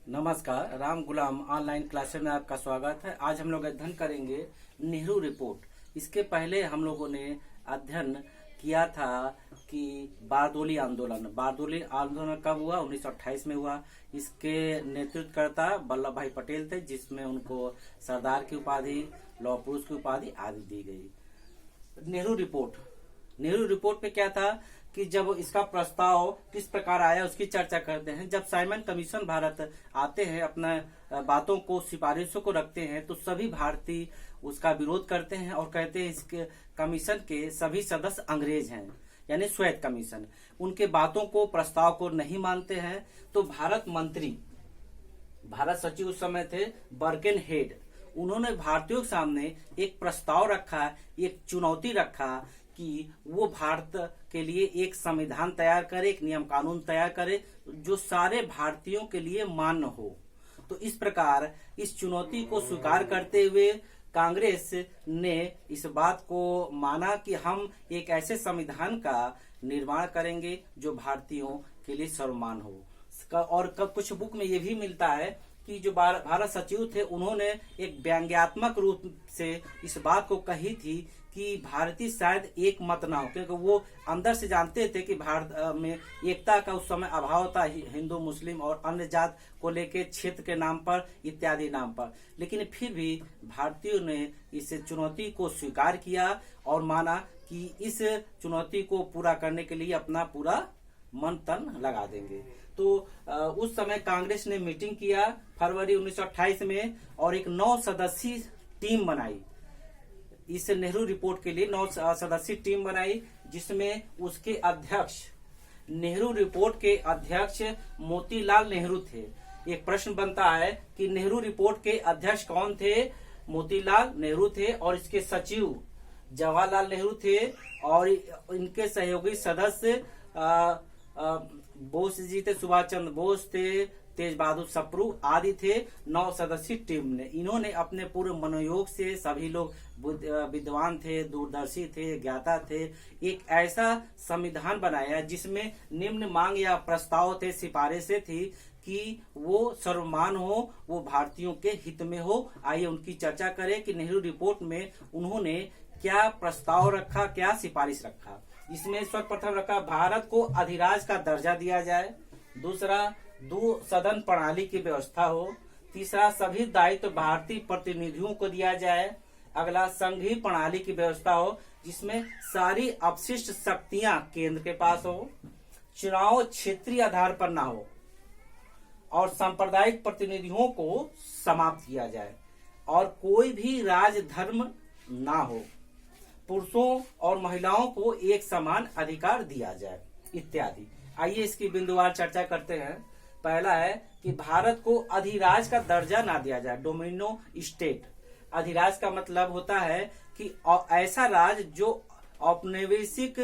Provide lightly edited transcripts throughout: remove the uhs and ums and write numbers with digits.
नमस्कार, राम गुलाम online classes में आपका स्वागत है। आज हम लोग अध्ययन करेंगे नेहरू रिपोर्ट। इसके पहले हम लोगों ने अध्ययन किया था कि बारदोली आंदोलन कब हुआ? 1928 में हुआ। इसके नेतृत्वकर्ता वल्लभ भाई पटेल थे, जिसमें उनको सरदार की उपाधि, लौह पुरुष की उपाधि आदि दी गई। नेहरू रिपोर्ट पे क्या था कि जब इसका प्रस्ताव किस प्रकार आया उसकी चर्चा करते हैं। जब साइमन कमीशन भारत आते हैं, अपना बातों को, सिफारिशों को रखते हैं, तो सभी भारतीय उसका विरोध करते हैं और कहते हैं इसके कमीशन के सभी सदस्य अंग्रेज हैं, यानी श्वेत कमीशन। उनके बातों को, प्रस्ताव को नहीं मानते हैं। तो भारत सचिव उस समय थे बर्केन हेड। उन्होंने भारतीयों के सामने एक प्रस्ताव रखा, एक चुनौती रखा कि वो भारत के लिए एक संविधान तैयार करे, एक नियम कानून तैयार करे जो सारे भारतीयों के लिए मान्य हो। तो इस प्रकार इस चुनौती को स्वीकार करते हुए कांग्रेस ने इस बात को माना कि हम एक ऐसे संविधान का निर्माण करेंगे जो भारतीयों के लिए सर्वमान्य हो। और कुछ बुक में ये भी मिलता है कि जो भारत सचिव थे, उन्होंने एक व्यंग्यात्मक रूप से इस बात को कही थी कि भारतीय शायद एक मत ना हो, क्योंकि वो अंदर से जानते थे कि भारत में एकता का उस समय अभाव था, हिंदू, मुस्लिम और अन्य जात को लेके, क्षेत्र के नाम पर इत्यादि नाम पर। लेकिन फिर भी भारतीयों ने इस चुनौती को स्वीकार किया और माना कि इस चुनौती को पूरा करने के लिए अपना पूरा मन तन लगा देंगे। तो उस समय कांग्रेस ने मीटिंग किया फरवरी 1928 में और एक 9 सदस्यीय टीम बनाई। इस नेहरू रिपोर्ट के लिए 9 सदस्यीय टीम बनाई, जिसमें उसके अध्यक्ष, नेहरू रिपोर्ट के अध्यक्ष मोतीलाल नेहरू थे। एक प्रश्न बनता है कि नेहरू रिपोर्ट के अध्यक्ष कौन थे? मोतीलाल नेहरू थे और इसके सचिव जवाहरलाल नेहरू थे और इनके सहयोगी सदस्य बोस जी थे, सुभाष चंद्र बोस थे, तेज बहादुर सप्रू आदि थे। 9 सदस्यीय टीम ने, इन्होंने अपने पूरे मनोयोग से, सभी लोग विद्वान थे, दूरदर्शी थे, ज्ञाता थे, एक ऐसा संविधान बनाया जिसमें निम्न मांग या प्रस्ताव थे, सिफारिशें थी कि वो सर्वमान्य हो, वो भारतीयों के हित में हो। आइए उनकी चर्चा करें कि नेहरू रिपोर्ट में उन्होंने क्या प्रस्ताव रखा, क्या सिफारिश रखा। इसमें सर्वप्रथम रखा भारत को अधिराज का दर्जा दिया जाए। दूसरा, 2 सदन प्रणाली की व्यवस्था हो। तीसरा, सभी दायित्व भारतीय प्रतिनिधियों को दिया जाए। अगला, संघीय प्रणाली की व्यवस्था हो जिसमें सारी अपशिष्ट शक्तियां केंद्र के पास हो। चुनाव क्षेत्रीय आधार पर ना हो और सांप्रदायिक प्रतिनिधियों को समाप्त किया जाए और कोई भी राजधर्म ना हो। पुरुषों और महिलाओं को एक समान अधिकार दिया जाए इत्यादि। आइए इसकी बिंदुवार चर्चा करते हैं। पहला है कि भारत को अधिराज का दर्जा ना दिया जाए, डोमिनो स्टेट। अधिराज का मतलब होता है कि ऐसा राज जो औपनिवेशिक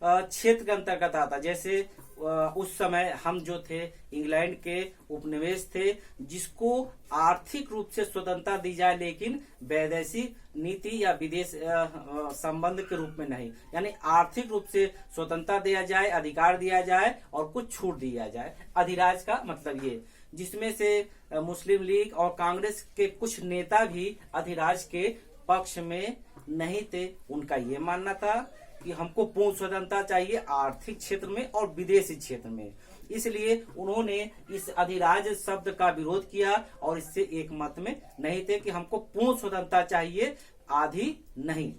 क्षेत्र के अंतर्गत आता। जैसे उस समय हम जो थे इंग्लैंड के उपनिवेश थे, जिसको आर्थिक रूप से स्वतंत्रता दी जाए लेकिन वैदेशिक नीति या विदेश संबंध के रूप में नहीं, यानी आर्थिक रूप से स्वतंत्रता दिया जाए, अधिकार दिया जाए और कुछ छूट दिया जाए। अधिराज का मतलब ये, जिसमें से मुस्लिम लीग और कांग्रेस के कुछ नेता भी अधिराज के पक्ष में नहीं थे। उनका ये मानना था कि हमको पूर्ण स्वतंत्रता चाहिए आर्थिक क्षेत्र में और विदेशी क्षेत्र में। इसलिए उन्होंने इस अधिराज शब्द का विरोध किया और इससे एक मत में नहीं थे कि हमको पूर्ण स्वतंत्रता चाहिए, आधी नहीं।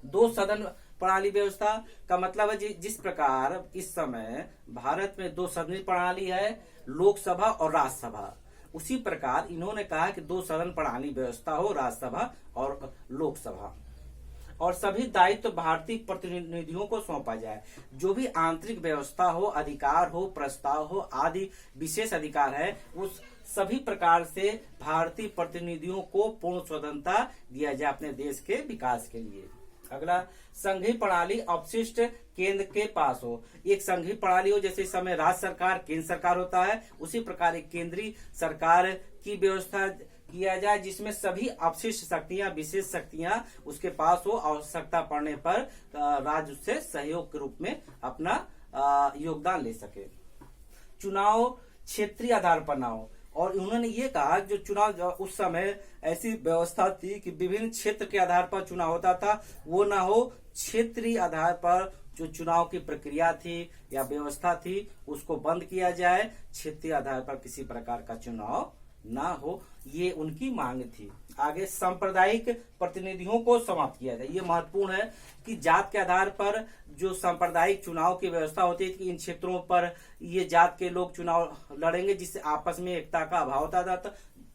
2 सदन प्रणाली व्यवस्था का मतलब है जिस प्रकार इस समय भारत में 2 सदन प्रणाली है, लोकसभा और राज्यसभा, उसी प्रकार इन्होंने कहा कि 2 सदन प्रणाली व्यवस्था हो, राज्यसभा और लोकसभा, और सभी दायित्व भारतीय प्रतिनिधियों को सौंपा जाए। जो भी आंतरिक व्यवस्था हो, अधिकार हो, प्रस्ताव हो आदि विशेष अधिकार है, उस सभी प्रकार से भारतीय प्रतिनिधियों को पूर्ण स्वतंत्रता दिया जाए अपने देश के विकास के लिए। अगला, संघीय प्रणाली अपशिष्ट केंद्र के पास हो। एक संघीय प्रणाली हो, जैसे इस समय राज्य सरकार, केंद्र सरकार होता है, उसी प्रकार एक केंद्रीय सरकार की व्यवस्था किया जाए जिसमें सभी अपशिष्ट शक्तियां, विशेष शक्तियां उसके पास हो। आवश्यकता पड़ने पर राज्य उससे सहयोग के रूप में अपना योगदान ले सके। चुनाव क्षेत्रीय आधार पर ना हो। और उन्होंने ये कहा जो चुनाव उस समय ऐसी व्यवस्था थी कि विभिन्न क्षेत्र के आधार पर चुनाव होता था, वो ना हो, क्षेत्रीय आधार पर जो चुनाव की प्रक्रिया थी या व्यवस्था थी उसको बंद किया जाए, क्षेत्रीय आधार पर किसी प्रकार का चुनाव ना हो, ये उनकी मांग थी। आगे सांप्रदायिक प्रतिनिधियों को समाप्त किया जाए। ये महत्वपूर्ण है कि जात के आधार पर जो सांप्रदायिक चुनाव की व्यवस्था होती है कि इन क्षेत्रों पर ये जात के लोग चुनाव लड़ेंगे, जिससे आपस में एकता का अभाव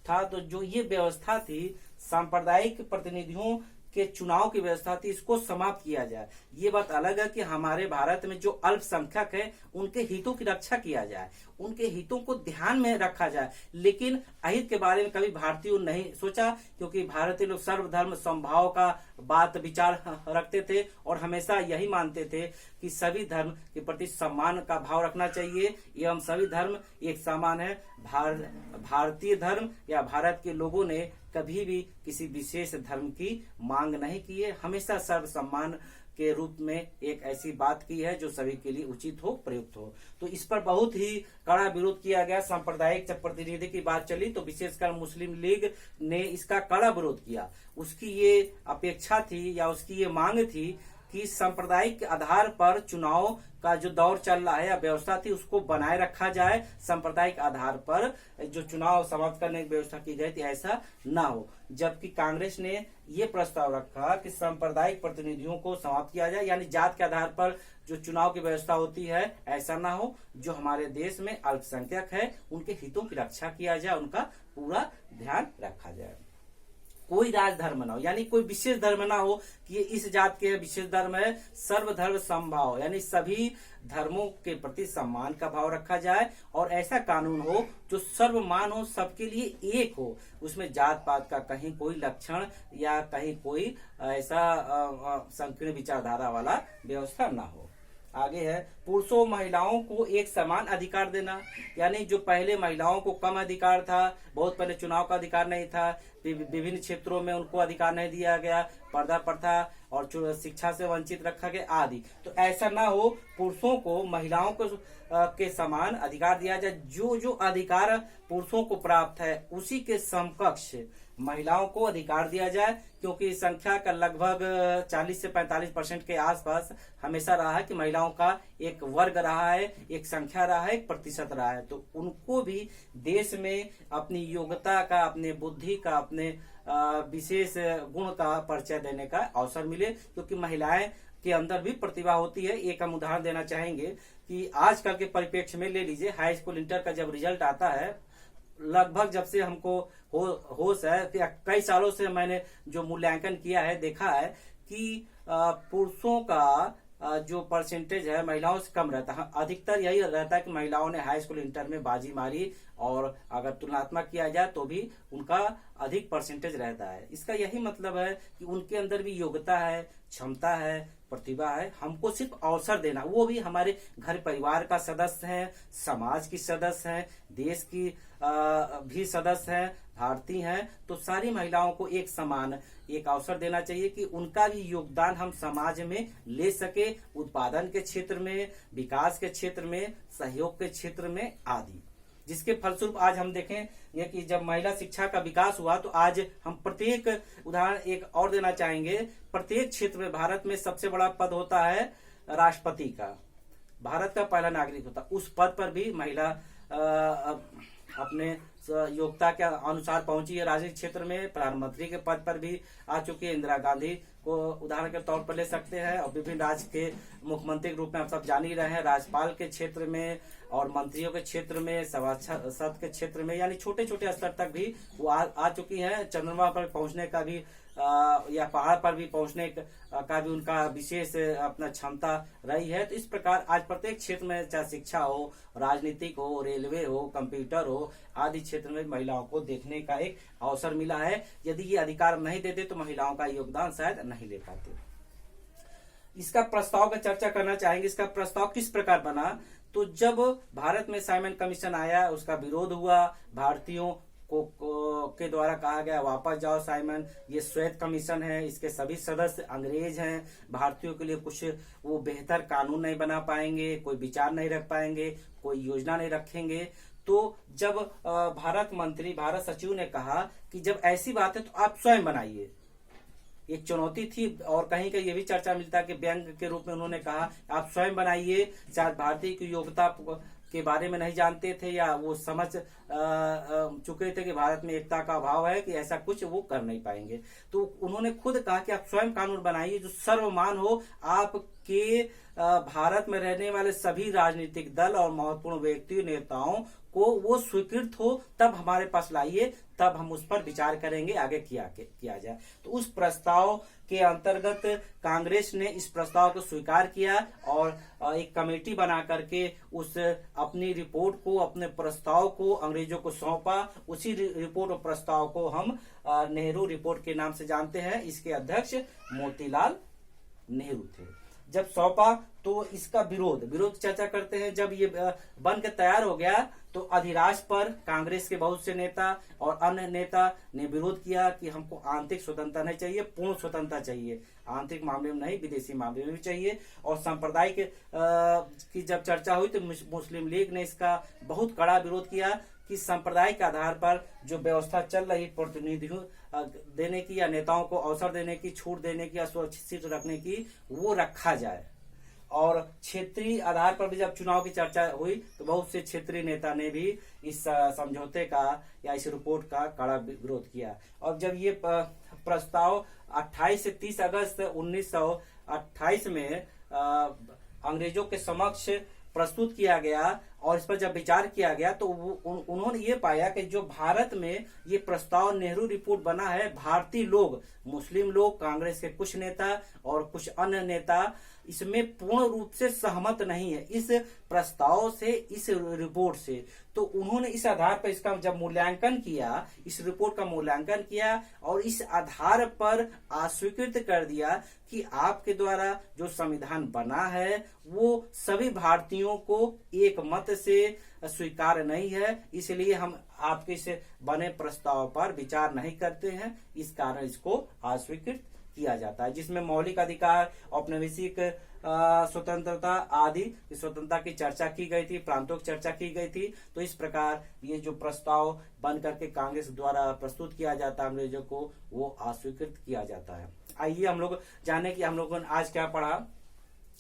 था। तो जो ये व्यवस्था थी सांप्रदायिक प्रतिनिधियों के चुनाव की व्यवस्था थी, इसको समाप्त किया जाए। ये बात अलग है कि हमारे भारत में जो अल्पसंख्यक है उनके हितों की रक्षा किया जाए, उनके हितों को ध्यान में रखा जाए, लेकिन अहित के बारे में कभी भारतीयों ने नहीं सोचा, क्योंकि भारतीय लोग सर्वधर्म समभाव का बात विचार रखते थे और हमेशा यही मानते थे कि सभी धर्म के प्रति सम्मान का भाव रखना चाहिए एवं सभी धर्म एक समान है। भारतीय धर्म या भारत के लोगों ने कभी भी किसी विशेष धर्म की मांग नहीं की है, हमेशा सर्व सम्मान के रूप में एक ऐसी बात की है जो सभी के लिए उचित हो, प्रयुक्त हो। तो इस पर बहुत ही कड़ा विरोध किया गया। सांप्रदायिक जब प्रतिनिधि की बात चली तो विशेषकर मुस्लिम लीग ने इसका कड़ा विरोध किया। उसकी ये अपेक्षा थी या उसकी ये मांग थी कि सांप्रदायिक आधार पर चुनाव का जो दौर चल रहा है या व्यवस्था थी उसको बनाए रखा जाए। सांप्रदायिक आधार पर जो चुनाव समाप्त करने की व्यवस्था की गई थी ऐसा ना हो। जबकि कांग्रेस ने ये प्रस्ताव रखा कि सांप्रदायिक प्रतिनिधियों को समाप्त किया जाए, यानी जात के आधार पर जो चुनाव की व्यवस्था होती है ऐसा ना हो। जो हमारे देश में अल्पसंख्यक है उनके हितों की रक्षा किया जाए, उनका पूरा ध्यान रखा जाए। कोई राजधर्म ना हो, यानी कोई विशेष धर्म ना हो कि ये इस जात के विशेष धर्म है। सर्वधर्म समभाव, यानी सभी धर्मों के प्रति सम्मान का भाव रखा जाए और ऐसा कानून हो जो सर्वमान हो, सबके लिए एक हो, उसमें जात पात का कहीं कोई लक्षण या कहीं कोई ऐसा संकीर्ण विचारधारा वाला व्यवस्था ना हो। आगे है पुरुषों महिलाओं को एक समान अधिकार देना, यानी जो पहले महिलाओं को कम अधिकार था, बहुत पहले चुनाव का अधिकार नहीं था, विभिन्न क्षेत्रों में उनको अधिकार नहीं दिया गया, पर्दा प्रथा और शिक्षा से वंचित रखा गया आदि, तो ऐसा ना हो। पुरुषों को महिलाओं को के समान अधिकार दिया जाए। जो अधिकार पुरुषों को प्राप्त है उसी के समकक्ष महिलाओं को अधिकार दिया जाए, क्योंकि संख्या का लगभग 40 से 45% के आसपास हमेशा रहा है कि महिलाओं का एक वर्ग रहा है, एक संख्या रहा है, एक प्रतिशत रहा है। तो उनको भी देश में अपनी योग्यता का, अपने बुद्धि का, अपने विशेष गुण का परिचय देने का अवसर मिले, क्योंकि महिलाएं के अंदर भी प्रतिभा होती है। एक हम उदाहरण देना चाहेंगे कि आजकल के परिप्रेक्ष्य में ले लीजिए, हाई स्कूल इंटर का जब रिजल्ट आता है, लगभग जब से हमको होश है, कई सालों से मैंने जो मूल्यांकन किया है देखा है कि पुरुषों का जो परसेंटेज है महिलाओं से कम रहता है। अधिकतर यही रहता है कि महिलाओं ने हाई स्कूल इंटर में बाजी मारी, और अगर तुलनात्मक किया जाए तो भी उनका अधिक परसेंटेज रहता है। इसका यही मतलब है कि उनके अंदर भी योग्यता है, क्षमता है, प्रतिभा है। हमको सिर्फ अवसर देना, वो भी हमारे घर परिवार का सदस्य है, समाज की सदस्य है, देश की भी सदस्य है, भारतीय हैं, तो सारी महिलाओं को एक समान एक अवसर देना चाहिए कि उनका भी योगदान हम समाज में ले सके, उत्पादन के क्षेत्र में, विकास के क्षेत्र में, सहयोग के क्षेत्र में आदि। जिसके फलस्वरूप आज हम देखें कि जब महिला शिक्षा का विकास हुआ तो आज हम प्रत्येक उदाहरण एक और देना चाहेंगे। प्रत्येक क्षेत्र में भारत में सबसे बड़ा पद होता है राष्ट्रपति का, भारत का पहला नागरिक होता, उस पद पर भी महिला अपने योग्यता के अनुसार पहुंची है। राजनीतिक क्षेत्र में प्रधानमंत्री के पद पर भी आ चुकी है। इंदिरा गांधी को उदाहरण के तौर पर ले सकते हैं, और विभिन्न राज्य के मुख्यमंत्री के रूप में हम सब जान ही रहे हैं। राज्यपाल के क्षेत्र में और मंत्रियों के क्षेत्र में, सभासद के क्षेत्र में, यानी छोटे छोटे स्तर तक भी वो आ चुकी हैं। चंद्रमा पर पहुंचने का भी या पहाड़ पर भी पहुंचने का भी उनका विशेष अपना क्षमता रही है। तो इस प्रकार आज प्रत्येक क्षेत्र में, चाहे शिक्षा हो, राजनीतिक हो, रेलवे हो, कंप्यूटर हो आदि क्षेत्र में महिलाओं को देखने का एक अवसर मिला है। यदि ये अधिकार नहीं देते तो महिलाओं का योगदान शायद नहीं ले पाते। इसका प्रस्ताव का चर्चा करना चाहेंगे। इसका प्रस्ताव किस प्रकार बना, तो जब भारत में साइमन कमीशन आया उसका विरोध हुआ, भारतीयों के द्वारा कहा गया वापस जाओ साइमन, ये श्वेत कमीशन है, इसके सभी सदस्य अंग्रेज हैं, भारतीयों के लिए कुछ वो बेहतर कानून नहीं बना पाएंगे, कोई विचार नहीं रख पाएंगे, कोई योजना नहीं रखेंगे। तो जब भारत सचिव ने कहा कि जब ऐसी बात है तो आप स्वयं बनाइए, एक चुनौती थी। और कहीं कहीं ये भी चर्चा मिलता है कि व्यंग के रूप में उन्होंने कहा आप स्वयं बनाइए, शायद भारतीय की योग्यता के बारे में नहीं जानते थे या वो समझ चुके थे कि भारत में एकता का अभाव है कि ऐसा कुछ वो कर नहीं पाएंगे। तो उन्होंने खुद कहा कि आप स्वयं कानून बनाइए जो सर्वमान हो, आपके भारत में रहने वाले सभी राजनीतिक दल और महत्वपूर्ण व्यक्ति नेताओं को वो स्वीकृत हो, तब हमारे पास लाइए, तब हम उस पर विचार करेंगे आगे किया जाए। तो उस प्रस्ताव के अंतर्गत कांग्रेस ने इस प्रस्ताव को स्वीकार किया और एक कमेटी बना करके उस अपनी रिपोर्ट को, अपने प्रस्ताव को अंग्रेजों को सौंपा। उसी रिपोर्ट और प्रस्ताव को हम नेहरू रिपोर्ट के नाम से जानते हैं। इसके अध्यक्ष मोतीलाल नेहरू थे। जब सौंपा तो इसका विरोध चर्चा करते हैं। जब ये बन के तैयार हो गया तो अधिराज्य पर कांग्रेस के बहुत से नेता और अन्य नेता ने विरोध किया कि हमको आंतरिक स्वतंत्रता नहीं चाहिए, पूर्ण स्वतंत्रता चाहिए, आंतरिक मामले में नहीं विदेशी मामले में भी चाहिए। और सांप्रदायिक की जब चर्चा हुई तो मुस्लिम लीग ने इसका बहुत कड़ा विरोध किया कि सांप्रदायिक आधार पर जो व्यवस्था चल रही प्रतिनिधियों देने की या नेताओं को अवसर देने की, छूट देने की या सुरक्षित रखने की, वो रखा जाए। और क्षेत्रीय आधार पर भी जब चुनाव की चर्चा हुई तो बहुत से क्षेत्रीय नेता ने भी इस समझौते का या इस रिपोर्ट का कड़ा विरोध किया। और जब ये प्रस्ताव 28 से 30 अगस्त 1928 में अंग्रेजों के समक्ष प्रस्तुत किया गया और इस पर जब विचार किया गया तो उन्होंने ये पाया कि जो भारत में ये प्रस्ताव नेहरू रिपोर्ट बना है, भारतीय लोग, मुस्लिम लोग, कांग्रेस के कुछ नेता और कुछ अन्य नेता इसमें पूर्ण रूप से सहमत नहीं है इस प्रस्ताव से, इस रिपोर्ट से। तो उन्होंने इस आधार पर इसका जब मूल्यांकन किया, इस रिपोर्ट का मूल्यांकन किया और इस आधार पर अस्वीकृत कर दिया कि आपके द्वारा जो संविधान बना है वो सभी भारतीयों को एक मत से स्वीकार नहीं है, इसलिए हम आपके इस बने प्रस्ताव पर विचार नहीं करते हैं। इस कारण इसको अस्वीकृत किया जाता है, जिसमें मौलिक अधिकार, औपनिवेशिक स्वतंत्रता आदि स्वतंत्रता की चर्चा की गई थी, प्रांतों की चर्चा की गई थी। तो इस प्रकार ये जो प्रस्ताव बन करके कांग्रेस द्वारा प्रस्तुत किया जाता है अंग्रेजों को, वो अस्वीकृत किया जाता है। आइए हम लोग जाने कि हम लोगों ने आज क्या पढ़ा।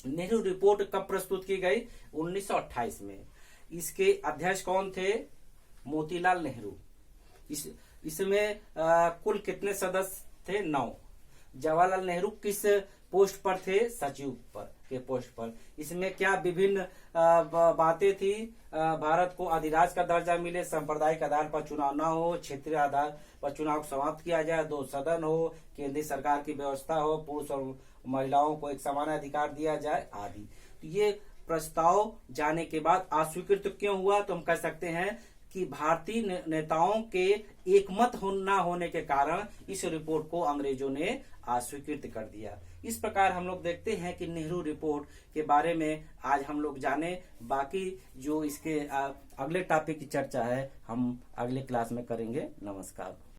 नेहरू रिपोर्ट कब प्रस्तुत की गई? 1928 में। इसके अध्यक्ष कौन थे? मोतीलाल नेहरू। इसमें कुल कितने सदस्य थे? 9। जवाहरलाल नेहरू किस पोस्ट पर थे? सचिव पर के पोस्ट पर। इसमें क्या विभिन्न बातें थी? भारत को अधिराज्य का दर्जा मिले, सांप्रदायिक आधार पर चुनाव न हो, क्षेत्रीय आधार पर चुनाव समाप्त किया जाए, 2 सदन हो, केंद्रीय सरकार की व्यवस्था हो, पुरुष और महिलाओं को एक समान अधिकार दिया जाए आदि। तो ये प्रस्ताव जाने के बाद अस्वीकृत क्यों हुआ? तो हम कह सकते हैं कि भारतीय नेताओं के एकमत न होने के कारण इस रिपोर्ट को अंग्रेजों ने अस्वीकृत कर दिया। इस प्रकार हम लोग देखते हैं कि नेहरू रिपोर्ट के बारे में आज हम लोग जाने। बाकी जो इसके अगले टॉपिक की चर्चा है हम अगले क्लास में करेंगे। नमस्कार।